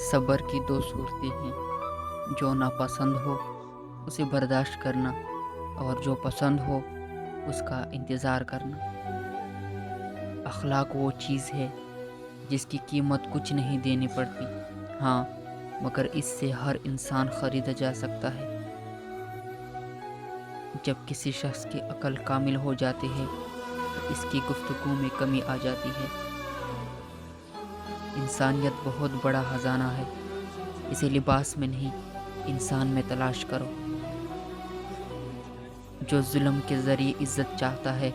صبر کی دو صورتیں ہیں، جو ناپسند ہو اسے برداشت کرنا اور جو پسند ہو اس کا انتظار کرنا۔ اخلاق وہ چیز ہے جس کی قیمت کچھ نہیں دینی پڑتی، ہاں مگر اس سے ہر انسان خریدا جا سکتا ہے۔ جب کسی شخص کی عقل کامل ہو جاتی ہے تو اس کی گفتگو میں کمی آ جاتی ہے۔ انسانیت بہت بڑا خزانہ ہے، اسے لباس میں نہیں انسان میں تلاش کرو۔ جو ظلم کے ذریعے عزت چاہتا ہے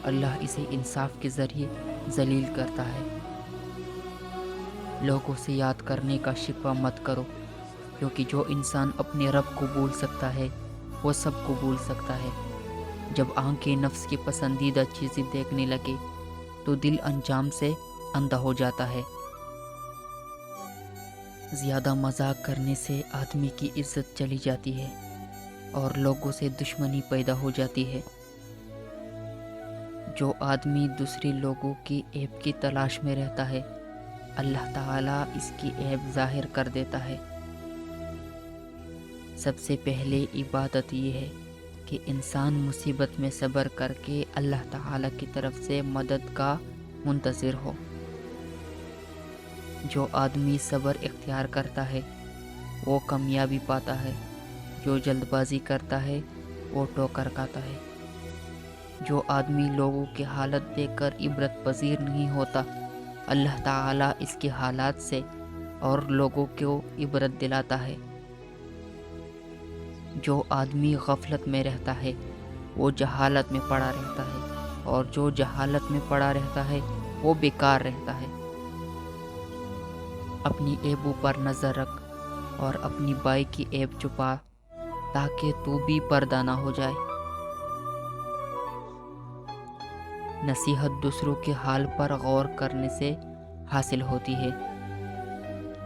اللہ اسے انصاف کے ذریعے ذلیل کرتا ہے۔ لوگوں سے یاد کرنے کا شکوہ مت کرو، کیونکہ جو انسان اپنے رب کو بھول سکتا ہے وہ سب کو بھول سکتا ہے۔ جب آنکھیں نفس کی پسندیدہ چیزیں دیکھنے لگے تو دل انجام سے اندھا ہو جاتا ہے۔ زیادہ مذاق کرنے سے آدمی کی عزت چلی جاتی ہے اور لوگوں سے دشمنی پیدا ہو جاتی ہے۔ جو آدمی دوسرے لوگوں کی عیب کی تلاش میں رہتا ہے اللہ تعالیٰ اس کی عیب ظاہر کر دیتا ہے۔ سب سے پہلے عبادت یہ ہے کہ انسان مصیبت میں صبر کر کے اللہ تعالیٰ کی طرف سے مدد کا منتظر ہو۔ جو آدمی صبر اختیار کرتا ہے وہ کامیابی پاتا ہے، جو جلد بازی کرتا ہے وہ ٹھوکر کھاتا ہے۔ جو آدمی لوگوں کی حالت دیکھ کر عبرت پذیر نہیں ہوتا اللہ تعالیٰ اس کے حالات سے اور لوگوں کو عبرت دلاتا ہے۔ جو آدمی غفلت میں رہتا ہے وہ جہالت میں پڑا رہتا ہے، اور جو جہالت میں پڑا رہتا ہے وہ بیکار رہتا ہے۔ اپنی عیبوں پر نظر رکھ اور اپنی بائی کی عیب چھپا تاکہ تو بھی پردہ نہ ہو جائے۔ نصیحت دوسروں کے حال پر غور کرنے سے حاصل ہوتی ہے۔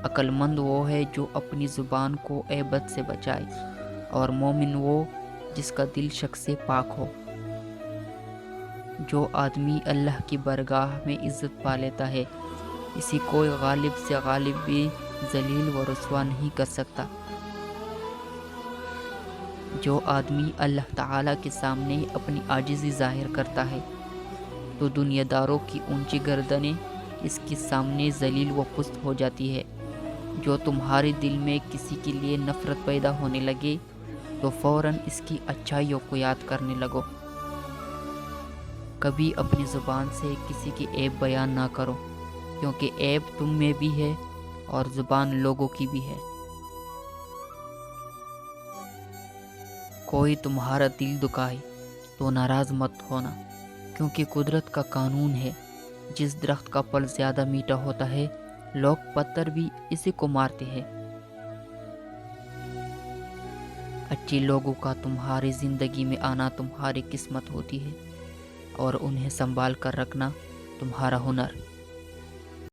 عقل مند وہ ہے جو اپنی زبان کو عیبت سے بچائے، اور مومن وہ جس کا دل شک سے پاک ہو۔ جو آدمی اللہ کی بارگاہ میں عزت پا لیتا ہے اسی کوئی غالب سے غالب بھی ذلیل و رسوا نہیں کر سکتا۔ جو آدمی اللہ تعالیٰ کے سامنے اپنی عاجزی ظاہر کرتا ہے تو دنیا داروں کی اونچی گردنیں اس کے سامنے ذلیل و پست ہو جاتی ہے۔ جو تمہارے دل میں کسی کے لیے نفرت پیدا ہونے لگے تو فوراً اس کی اچھائیوں کو یاد کرنے لگو۔ کبھی اپنی زبان سے کسی کی عیب بیان نہ کرو، کیونکہ عیب تم میں بھی ہے اور زبان لوگوں کی بھی ہے۔ کوئی تمہارا دل دکھائے تو ناراض مت ہونا، کیونکہ قدرت کا قانون ہے جس درخت کا پھل زیادہ میٹھا ہوتا ہے لوگ پتھر بھی اسی کو مارتے ہیں۔ اچھے لوگوں کا تمہاری زندگی میں آنا تمہاری قسمت ہوتی ہے اور انہیں سنبھال کر رکھنا تمہارا ہنر۔